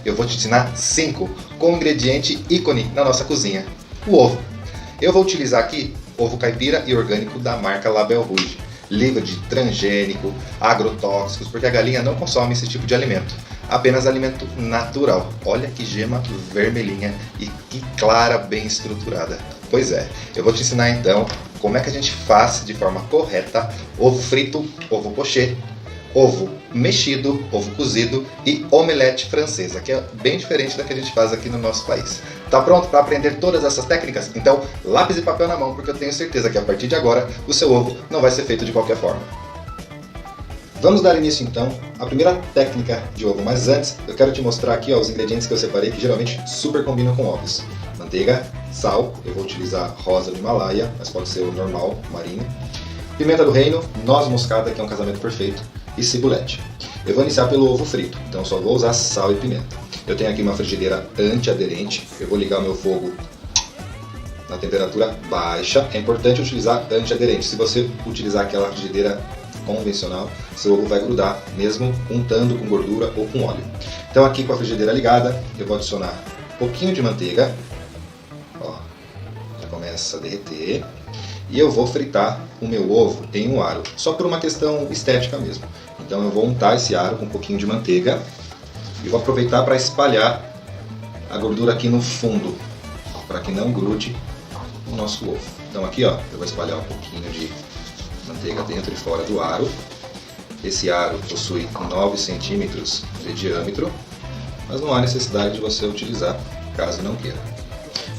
eu vou te ensinar 5 com um ingrediente ícone na nossa cozinha, o ovo. Eu vou utilizar aqui ovo caipira e orgânico da marca Label Rouge, livre de transgênico, agrotóxicos, porque a galinha não consome esse tipo de alimento, apenas alimento natural. Olha que gema vermelhinha e que clara, bem estruturada. Pois é, eu vou te ensinar então como é que a gente faz de forma correta ovo frito, ovo pochê, ovo mexido, ovo cozido e omelete francesa, que é bem diferente da que a gente faz aqui no nosso país. Tá pronto para aprender todas essas técnicas? Então, lápis e papel na mão, porque eu tenho certeza que a partir de agora o seu ovo não vai ser feito de qualquer forma. Vamos dar início então à primeira técnica de ovo, mas antes eu quero te mostrar aqui os ingredientes que eu separei que geralmente super combinam com ovos. Manteiga, sal, eu vou utilizar rosa do Himalaia, mas pode ser o normal, marinho. Pimenta do reino, noz moscada, que é um casamento perfeito, e cibulete. Eu vou iniciar pelo ovo frito, então só vou usar sal e pimenta. Eu tenho aqui uma frigideira antiaderente, eu vou ligar o meu fogo na temperatura baixa. É importante utilizar antiaderente. Se você utilizar aquela frigideira convencional, seu ovo vai grudar, mesmo untando com gordura ou com óleo. Então aqui com a frigideira ligada, eu vou adicionar um pouquinho de manteiga. Ó, já começa a derreter. E eu vou fritar o meu ovo em um aro, só por uma questão estética mesmo. Então eu vou untar esse aro com um pouquinho de manteiga e vou aproveitar para espalhar a gordura aqui no fundo, para que não grude o nosso ovo. Então aqui ó, eu vou espalhar um pouquinho de manteiga dentro e fora do aro. Esse aro possui 9 centímetros de diâmetro, mas não há necessidade de você utilizar caso não queira.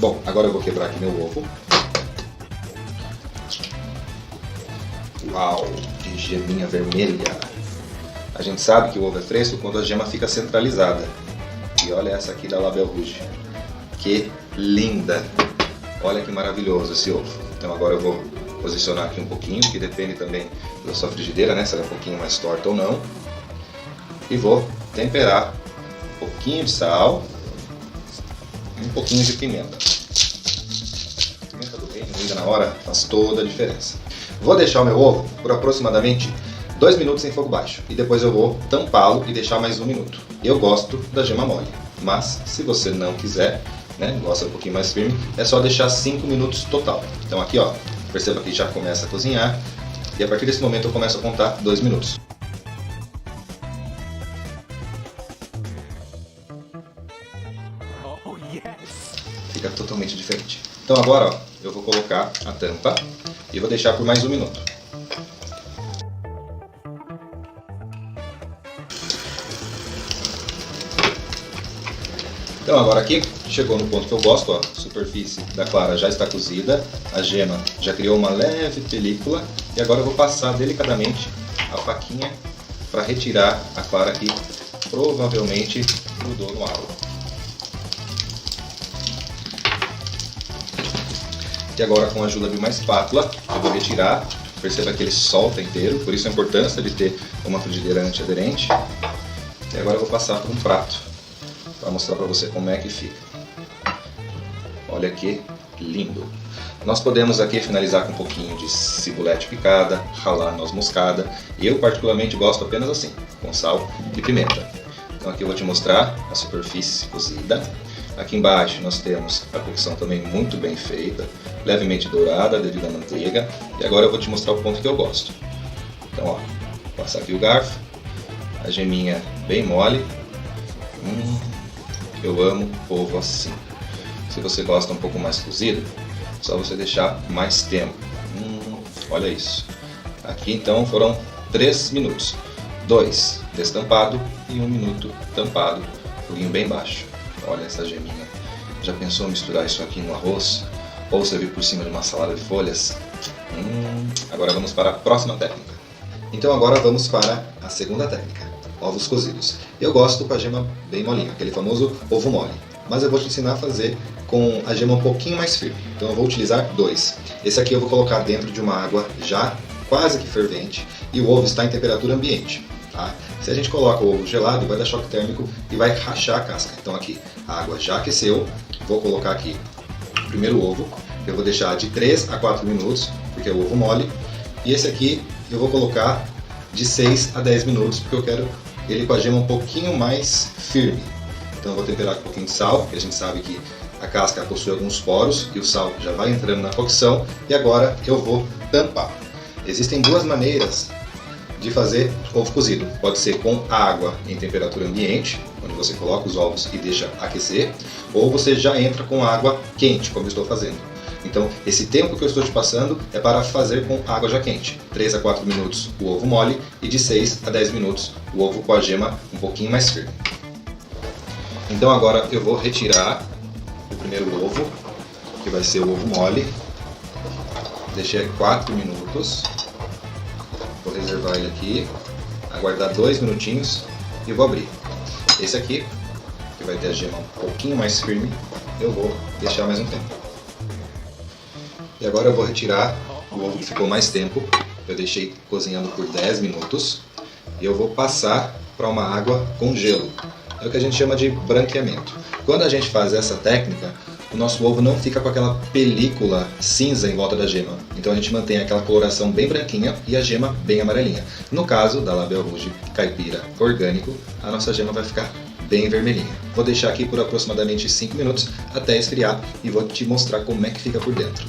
Bom, agora eu vou quebrar aqui meu ovo. Uau, que geminha vermelha! A gente sabe que o ovo é fresco quando a gema fica centralizada. E olha essa aqui da Label Rouge. Que linda! Olha que maravilhoso esse ovo. Então agora eu vou posicionar aqui um pouquinho, que depende também da sua frigideira, né? Se ela é um pouquinho mais torta ou não. E vou temperar um pouquinho de sal e um pouquinho de pimenta. A pimenta do reino, moída na hora, faz toda a diferença. Vou deixar o meu ovo por aproximadamente 2 minutos em fogo baixo e depois eu vou tampá-lo e deixar mais 1 minuto. Eu gosto da gema mole, mas se você não quiser, né, gosta um pouquinho mais firme, é só deixar 5 minutos total. Então aqui ó, perceba que já começa a cozinhar e a partir desse momento eu começo a contar 2 minutos. Oh, yes. Fica totalmente diferente. Então agora ó, eu vou colocar a tampa e vou deixar por mais 1 minuto. Então agora aqui chegou no ponto que eu gosto, ó, a superfície da clara já está cozida, a gema já criou uma leve película e agora eu vou passar delicadamente a faquinha para retirar a clara que provavelmente grudou no aro. E agora com a ajuda de uma espátula eu vou retirar, perceba que ele solta inteiro, por isso a importância de ter uma frigideira antiaderente. E agora eu vou passar por um prato para mostrar para você como é que fica. Olha que lindo! Nós podemos aqui finalizar com um pouquinho de cibulete picada, ralar noz moscada, e eu particularmente gosto apenas assim, com sal e pimenta. Então aqui eu vou te mostrar a superfície cozida. Aqui embaixo nós temos a cocção também muito bem feita, levemente dourada devido à manteiga. E agora eu vou te mostrar o ponto que eu gosto. Então ó, vou passar aqui o garfo, a geminha bem mole. Eu amo ovo assim. Se você gosta um pouco mais cozido, é só você deixar mais tempo. Olha isso. Aqui então foram 3 minutos. 2 destampado e 1 minuto tampado, foguinho bem baixo. Olha essa geminha. Já pensou em misturar isso aqui no arroz? Ou servir por cima de uma salada de folhas? Agora vamos para a próxima técnica. Então agora vamos para a segunda técnica. Ovos cozidos. Eu gosto com a gema bem molinha, aquele famoso ovo mole. Mas eu vou te ensinar a fazer com a gema um pouquinho mais firme. Então eu vou utilizar 2. Esse aqui eu vou colocar dentro de uma água já quase que fervente e o ovo está em temperatura ambiente. Tá? Se a gente coloca o ovo gelado, vai dar choque térmico e vai rachar a casca. Então aqui, a água já aqueceu, vou colocar aqui o primeiro ovo. Eu vou deixar de 3 a 4 minutos, porque é o ovo mole. E esse aqui eu vou colocar de 6 a 10 minutos, porque eu quero ele com a gema um pouquinho mais firme. Então eu vou temperar com um pouquinho de sal, porque a gente sabe que a casca possui alguns poros e o sal já vai entrando na cocção. E agora eu vou tampar. Existem duas maneiras de fazer ovo cozido. Pode ser com água em temperatura ambiente, onde você coloca os ovos e deixa aquecer, ou você já entra com água quente, como eu estou fazendo. Então, esse tempo que eu estou te passando é para fazer com água já quente. 3 a 4 minutos o ovo mole e de 6 a 10 minutos o ovo com a gema um pouquinho mais firme. Então agora eu vou retirar o primeiro ovo, que vai ser o ovo mole. Deixei 4 minutos. Vou reservar ele aqui, aguardar 2 minutinhos e vou abrir. Esse aqui, que vai ter a gema um pouquinho mais firme, eu vou deixar mais um tempo. E agora eu vou retirar o ovo que ficou mais tempo. Eu deixei cozinhando por 10 minutos. E eu vou passar para uma água com gelo. É o que a gente chama de branqueamento. Quando a gente faz essa técnica, o nosso ovo não fica com aquela película cinza em volta da gema. Então a gente mantém aquela coloração bem branquinha e a gema bem amarelinha. No caso da Label Rouge caipira orgânico, a nossa gema vai ficar bem vermelhinha. Vou deixar aqui por aproximadamente 5 minutos até esfriar e vou te mostrar como é que fica por dentro.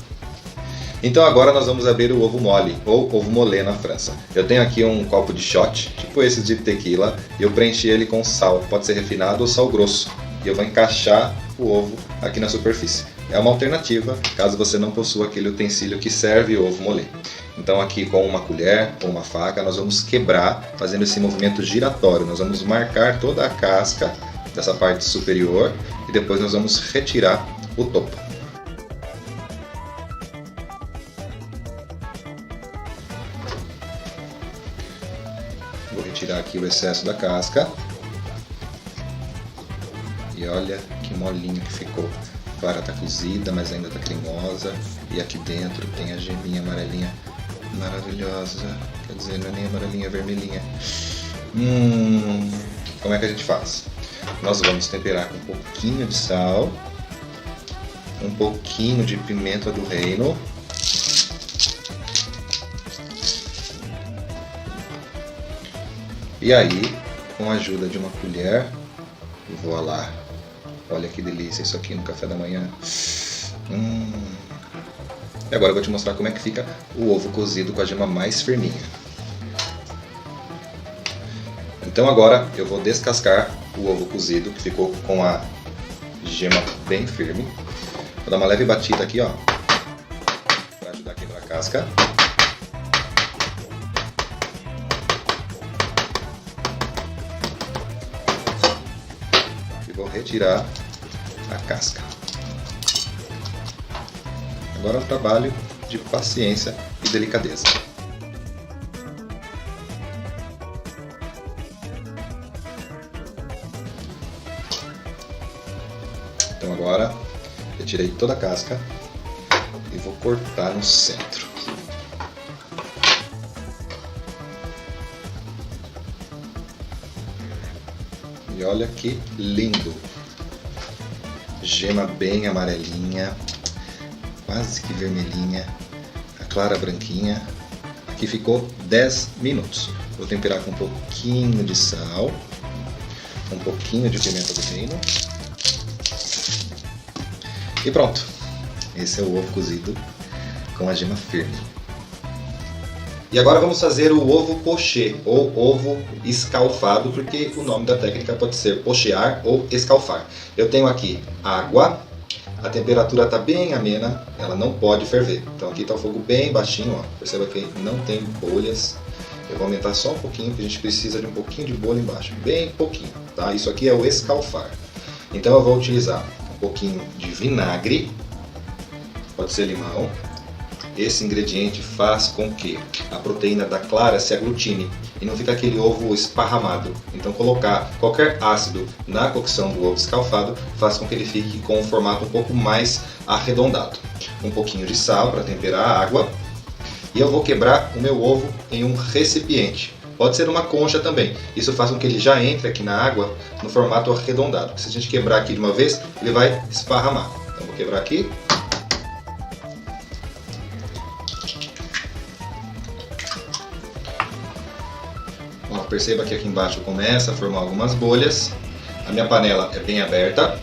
Então agora nós vamos abrir o ovo mole, ou ovo molê na França. Eu tenho aqui um copo de shot, tipo esse de tequila, e eu preenchi ele com sal, pode ser refinado ou sal grosso. E eu vou encaixar o ovo aqui na superfície. É uma alternativa, caso você não possua aquele utensílio que serve o ovo molê. Então aqui com uma colher ou uma faca nós vamos quebrar, fazendo esse movimento giratório. Nós vamos marcar toda a casca dessa parte superior e depois nós vamos retirar o topo. Vou retirar aqui o excesso da casca. E olha que molinho que ficou. A clara está cozida, mas ainda está cremosa. E aqui dentro tem a geminha amarelinha maravilhosa. Quer dizer, não é nem amarelinha, é vermelhinha. Como é que a gente faz? Nós vamos temperar com um pouquinho de sal, um pouquinho de pimenta do reino. E aí, com a ajuda de uma colher, vou lá. Olha que delícia isso aqui no café da manhã. E agora eu vou te mostrar como é que fica o ovo cozido com a gema mais firminha. Então agora eu vou descascar o ovo cozido, que ficou com a gema bem firme. Vou dar uma leve batida aqui, ó, para ajudar a quebrar a casca. Vou retirar a casca. Agora é um trabalho de paciência e delicadeza. Então agora eu tirei toda a casca e vou cortar no centro. E olha que lindo! Gema bem amarelinha, quase que vermelhinha, a clara branquinha. Aqui ficou 10 minutos. Vou temperar com um pouquinho de sal, um pouquinho de pimenta do reino. E pronto! Esse é o ovo cozido com a gema firme. E agora vamos fazer o ovo poché, ou ovo escalfado, porque o nome da técnica pode ser pochear ou escalfar. Eu tenho aqui água, a temperatura está bem amena, ela não pode ferver. Então aqui está o fogo bem baixinho, ó. Perceba que não tem bolhas. Eu vou aumentar só um pouquinho, porque a gente precisa de um pouquinho de bolha embaixo, bem pouquinho, tá? Isso aqui é o escalfar. Então eu vou utilizar um pouquinho de vinagre, pode ser limão. Esse ingrediente faz com que a proteína da clara se aglutine e não fica aquele ovo esparramado. Então colocar qualquer ácido na cocção do ovo escalfado faz com que ele fique com um formato um pouco mais arredondado. Um pouquinho de sal para temperar a água. E eu vou quebrar o meu ovo em um recipiente. Pode ser uma concha também. Isso faz com que ele já entre aqui na água no formato arredondado. Se a gente quebrar aqui de uma vez, ele vai esparramar. Então vou quebrar aqui. Perceba que aqui embaixo começa a formar algumas bolhas. A minha panela é bem aberta.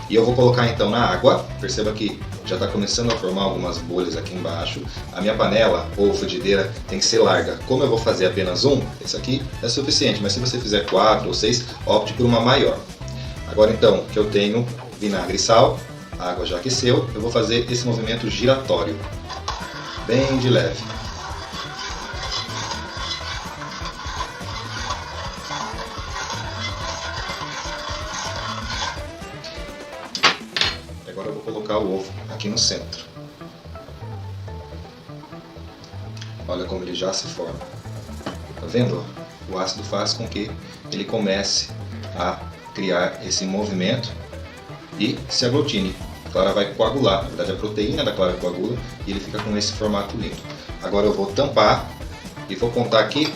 E eu vou colocar então na água. Perceba que já está começando a formar algumas bolhas aqui embaixo. A minha panela ou frigideira tem que ser larga. Como eu vou fazer apenas um, esse aqui é suficiente. Mas se você fizer 4 ou 6, opte por uma maior. Agora então, que eu tenho vinagre e sal, a água já aqueceu, eu vou fazer esse movimento giratório, bem de leve. Agora eu vou colocar o ovo aqui no centro. Olha como ele já se forma. Tá vendo? O ácido faz com que ele comece a criar esse movimento e se aglutine. A clara vai coagular, na verdade a proteína da clara coagula e ele fica com esse formato lindo. Agora eu vou tampar e vou contar aqui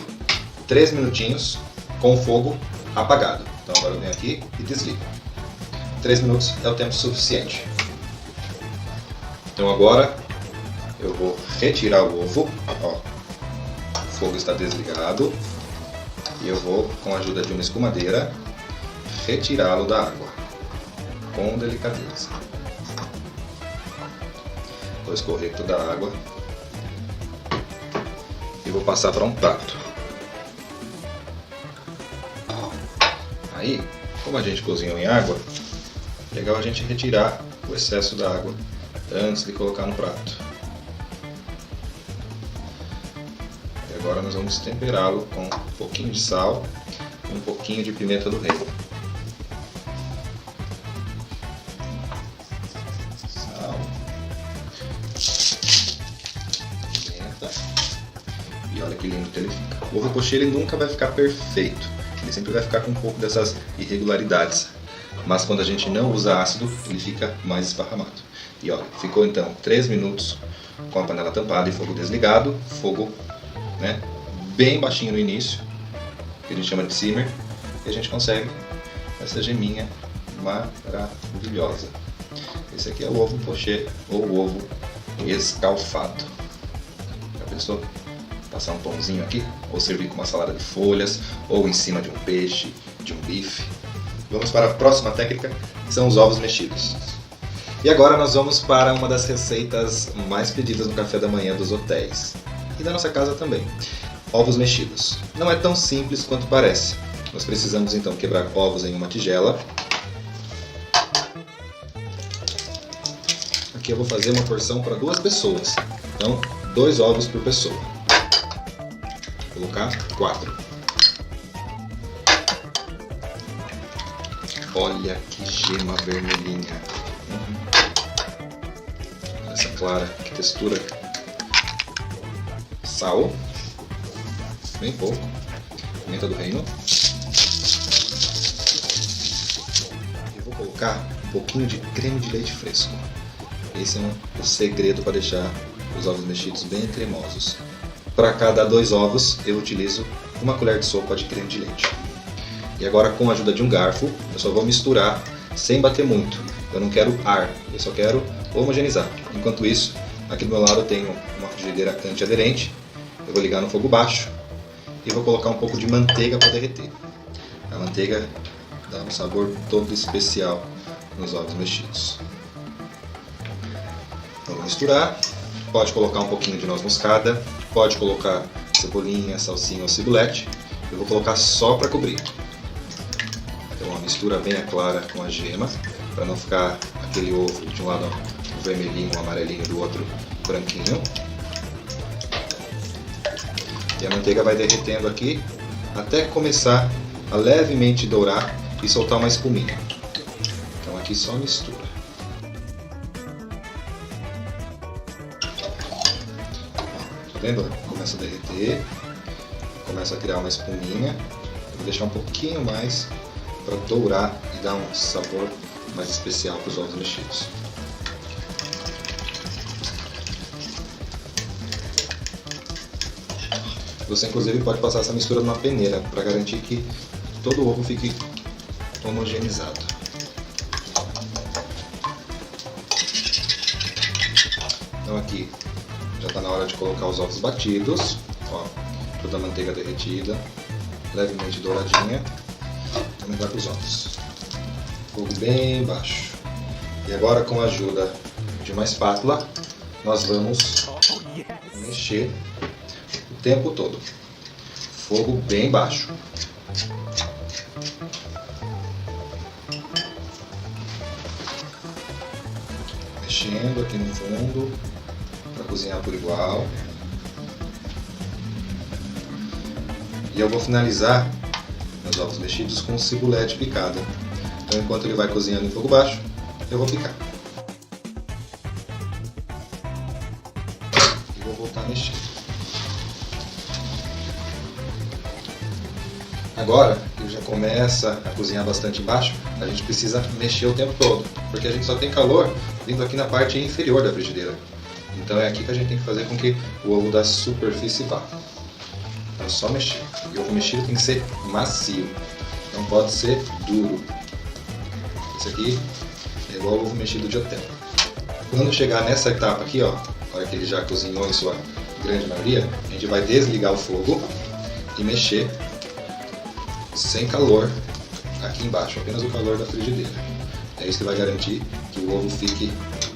3 minutinhos com o fogo apagado. Então agora eu venho aqui e desligo. 3 minutos é o tempo suficiente. Então agora eu vou retirar o ovo. Ó, o fogo está desligado e eu vou, com a ajuda de uma escumadeira, retirá-lo da água com delicadeza. Vou escorrer toda a água e vou passar para um prato. Aí, como a gente cozinhou em água, é legal a gente retirar o excesso da água antes de colocar no prato. E agora nós vamos temperá-lo com um pouquinho de sal e um pouquinho de pimenta do reino. E olha que lindo que ele fica. O ovo pochê ele nunca vai ficar perfeito. Ele sempre vai ficar com um pouco dessas irregularidades. Mas quando a gente não usa ácido, ele fica mais esparramado. E olha, ficou então 3 minutos com a panela tampada e fogo desligado. Fogo, né, bem baixinho no início, que a gente chama de simmer. E a gente consegue essa geminha maravilhosa. Esse aqui é o ovo pochê ou o ovo escalfado. Já pensou? Passar um pãozinho aqui, ou servir com uma salada de folhas, ou em cima de um peixe, de um bife. Vamos para a próxima técnica, que são os ovos mexidos. E agora nós vamos para uma das receitas mais pedidas no café da manhã dos hotéis. E da nossa casa também. Ovos mexidos. Não é tão simples quanto parece. Nós precisamos então quebrar ovos em uma tigela. Aqui eu vou fazer uma porção para 2 pessoas. Então, 2 ovos por pessoa. Vou colocar 4. Olha que gema vermelhinha. Essa clara, que textura. Sal. Bem pouco. Pimenta do reino. Eu vou colocar um pouquinho de creme de leite fresco. Esse é o segredo para deixar os ovos mexidos bem cremosos. Para cada 2 ovos, eu utilizo 1 colher de sopa de creme de leite. E agora, com a ajuda de um garfo, eu só vou misturar sem bater muito. Eu não quero ar, eu só quero homogeneizar. Enquanto isso, aqui do meu lado eu tenho uma frigideira antiaderente. Eu vou ligar no fogo baixo e vou colocar um pouco de manteiga para derreter. A manteiga dá um sabor todo especial nos ovos mexidos. Vamos misturar. Pode colocar um pouquinho de noz moscada, pode colocar cebolinha, salsinha ou cibolete. Eu vou colocar só para cobrir. Então a mistura bem a clara com a gema, para não ficar aquele ovo de um lado vermelhinho, amarelinho, do outro branquinho. E a manteiga vai derretendo aqui até começar a levemente dourar e soltar uma espuminha. Então aqui só mistura. Tá vendo? Começa a derreter, começa a criar uma espuminha. Eu vou deixar um pouquinho mais para dourar e dar um sabor mais especial para os ovos mexidos. Você inclusive pode passar essa mistura numa peneira para garantir que todo o ovo fique homogeneizado. Então aqui já está na hora de colocar os ovos batidos. Ó, toda a manteiga derretida, levemente douradinha. Vamos entrar com os ovos. Fogo bem baixo. E agora, com a ajuda de uma espátula, nós vamos mexer o tempo todo. Fogo bem baixo. Mexendo aqui no fundo para cozinhar por igual. E eu vou finalizar meus ovos mexidos com cibolete picada. Então, enquanto ele vai cozinhando em fogo baixo, eu vou picar. E vou voltar a mexer. Agora, ele já começa a cozinhar bastante embaixo, a gente precisa mexer o tempo todo, porque a gente só tem calor vindo aqui na parte inferior da frigideira. Então é aqui que a gente tem que fazer com que o ovo da superfície vá. É só mexer. E o ovo mexido tem que ser macio, não pode ser duro. Esse aqui é igual ao ovo mexido de hotel. Quando chegar nessa etapa aqui, ó, na hora que ele já cozinhou em sua grande maioria, a gente vai desligar o fogo e mexer sem calor aqui embaixo, apenas o calor da frigideira. É isso que vai garantir que o ovo fique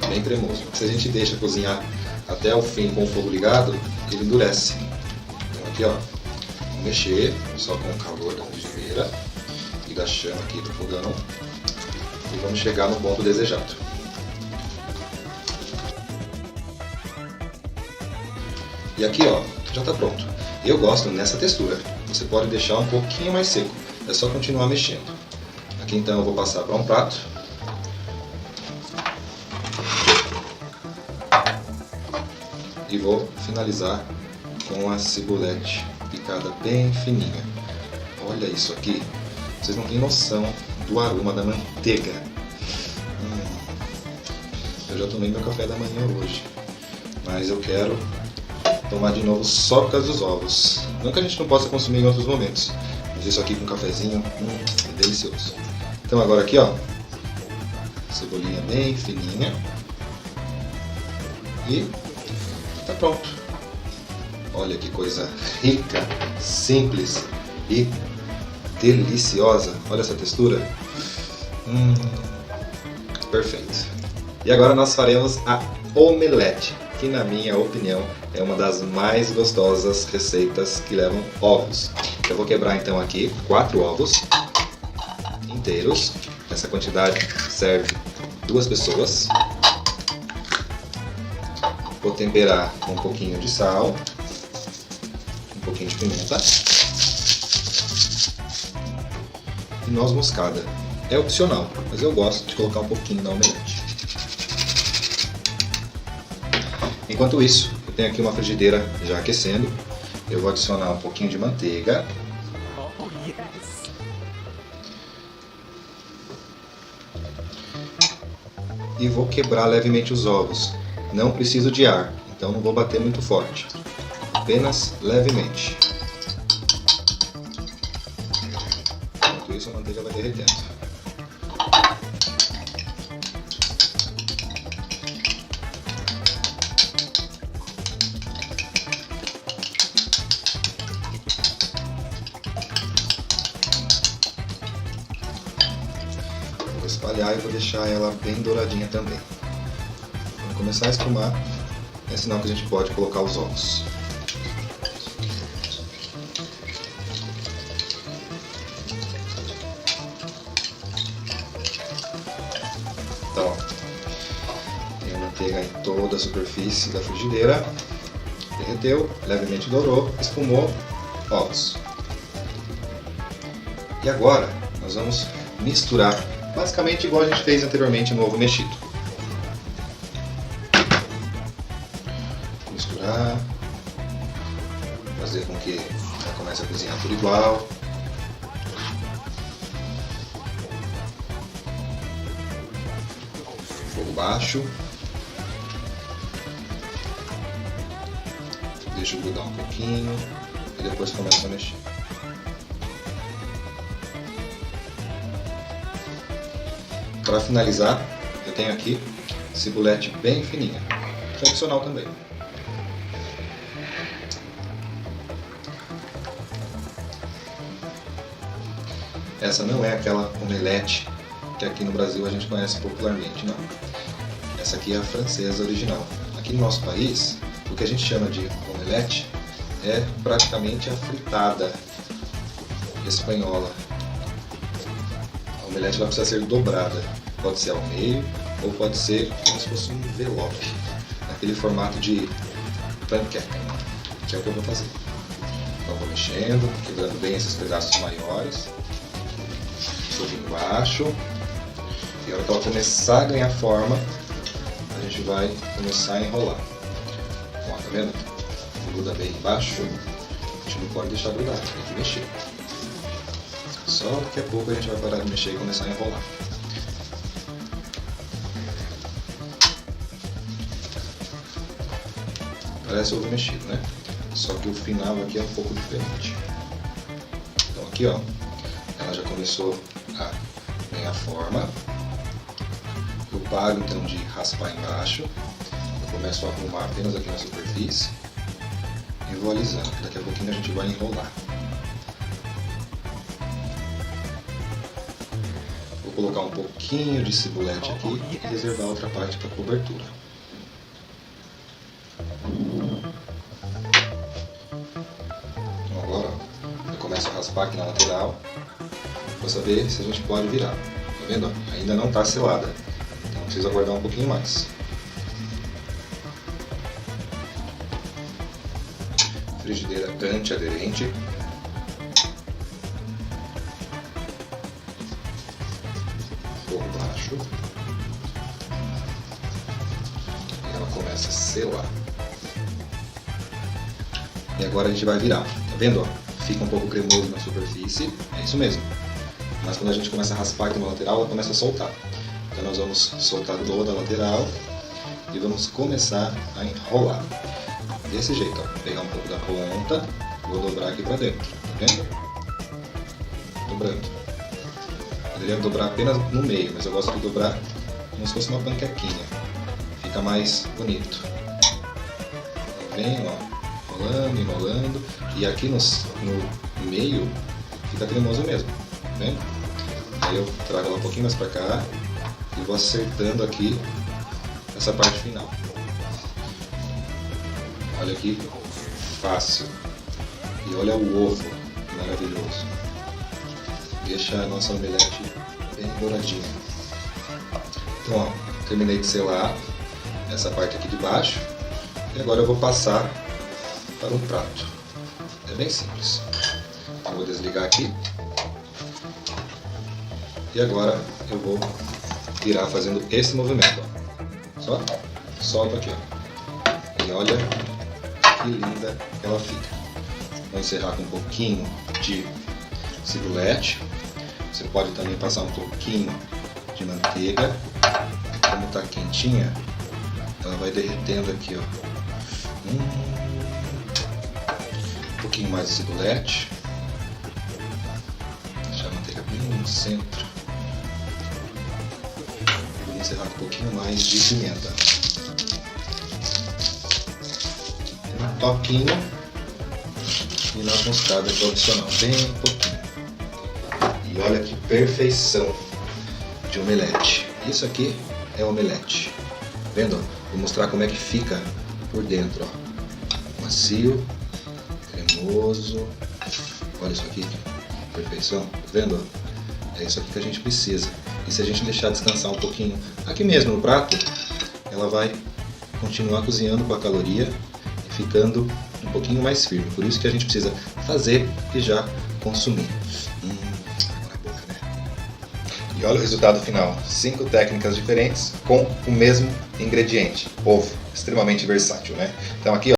bem cremoso. Se a gente deixa cozinhar até o fim com o fogo ligado, ele endurece. Então aqui, ó, vamos mexer só com o calor da frigideira e da chama aqui do fogão e vamos chegar no ponto desejado. E aqui, ó, já está pronto. Eu gosto nessa textura. Você pode deixar um pouquinho mais seco. É só continuar mexendo. Aqui então eu vou passar para um prato. E vou finalizar com a cibolete picada bem fininha. Olha isso aqui. Vocês não têm noção do aroma da manteiga. Eu já tomei meu café da manhã hoje. Mas eu quero tomar de novo só por causa dos ovos. Não que a gente não possa consumir em outros momentos, mas isso aqui com um cafezinho é delicioso. Então agora aqui, ó, cebolinha bem fininha e tá pronto. Olha que coisa rica, simples e deliciosa. Olha essa textura. Perfeito. E agora nós faremos a omelete, que na minha opinião é uma das mais gostosas receitas que levam ovos. Eu vou quebrar então aqui 4 ovos inteiros. Essa quantidade serve 2 pessoas. Vou temperar com um pouquinho de sal, um pouquinho de pimenta e noz moscada. É opcional, mas eu gosto de colocar um pouquinho na omelete. Enquanto isso, eu tenho aqui uma frigideira já aquecendo. Eu vou adicionar um pouquinho de manteiga. E vou quebrar levemente os ovos. Não preciso de ar, então não vou bater muito forte. Apenas levemente. Enquanto isso, a manteiga vai derretendo. Vou espalhar e vou deixar ela bem douradinha também. Quando começar a espumar, é sinal que a gente pode colocar os ovos. Então, ó, tem a manteiga em toda a superfície da frigideira. Derreteu, levemente dourou, espumou, ovos. E agora nós vamos misturar, basicamente igual a gente fez anteriormente no ovo mexido. Misturar, fazer com que ela comece a cozinhar tudo igual. Fogo baixo. Deixa grudar um pouquinho e depois começa a mexer. Para finalizar, eu tenho aqui cibolete bem fininha, tradicional também. essa não é aquela omelete que aqui no Brasil a gente conhece popularmente, não. Essa aqui é a francesa original. Aqui no nosso país, o que a gente chama de omelete é praticamente a fritada espanhola. A omelete ela precisa ser dobrada, pode ser ao meio ou pode ser como se fosse um envelope, naquele formato de panqueca, que é o que eu vou fazer. Então vou mexendo, quebrando bem esses pedaços maiores, subindo embaixo, e a hora que ela começar a ganhar forma, a gente vai começar a enrolar. Ó, tá vendo? Gruda bem embaixo, a gente não pode deixar grudar, tem que mexer. Só daqui a pouco a gente vai parar de mexer e começar a enrolar. Parece ovo mexido, né? Só que o final aqui é um pouco diferente. Então aqui, ó, ela já começou a ganhar forma. Eu paro então de raspar embaixo. Eu começo a arrumar apenas aqui na superfície e vou alisando. Daqui a pouquinho a gente vai enrolar. Vou colocar um pouquinho de cibolete aqui e reservar outra parte para cobertura. Então agora eu começo a raspar aqui na lateral para saber se a gente pode virar. Tá vendo? Ainda não está selada, então precisa aguardar um pouquinho mais. Frigideira antiaderente. Fogo baixo. E ela começa a selar. E agora a gente vai virar. Tá vendo? Ó? Fica um pouco cremoso na superfície. É isso mesmo. Mas quando a gente começa a raspar aqui na lateral, ela começa a soltar. Então nós vamos soltar toda a lateral e vamos começar a enrolar. Desse jeito, ó. Pegar um pouco da ponta, vou dobrar aqui pra dentro, tá vendo? Dobrando. Poderia dobrar apenas no meio, mas eu gosto de dobrar como se fosse uma panquequinha. Fica mais bonito. Tá vendo, ó? Enrolando, enrolando. E aqui no meio fica cremoso mesmo, tá vendo? Aí eu trago ela um pouquinho mais pra cá e vou acertando aqui essa parte final. Olha aqui, fácil. E olha o ovo, maravilhoso. Deixa a nossa omelete bem douradinha. Então, ó, terminei de selar essa parte aqui de baixo. E agora eu vou passar para um prato. É bem simples. Eu vou desligar aqui. E agora eu vou virar fazendo esse movimento. Ó. Só solto aqui, ó. E olha que linda que ela fica. Vou encerrar com um pouquinho de cibolete. Você pode também passar um pouquinho de manteiga. Como está quentinha, ela vai derretendo aqui, ó. Um pouquinho mais de cibolete. Deixar a manteiga bem no centro. Vou encerrar com um pouquinho mais de pimenta. Um toquinho e na mostarda tradicional, bem pouquinho. E olha que perfeição de omelete. Isso aqui é omelete. Vendo? Vou mostrar como é que fica por dentro, ó. Macio, cremoso. Olha isso aqui, perfeição. Tá vendo? É isso aqui que a gente precisa. E se a gente deixar descansar um pouquinho aqui mesmo no prato, ela vai continuar cozinhando com a caloria e ficando um pouquinho mais firme. Por isso que a gente precisa fazer e já consumir. Água na boca, né? E olha o resultado final. 5 técnicas diferentes com o mesmo ingrediente, ovo. Extremamente versátil, né? Então aqui, ó,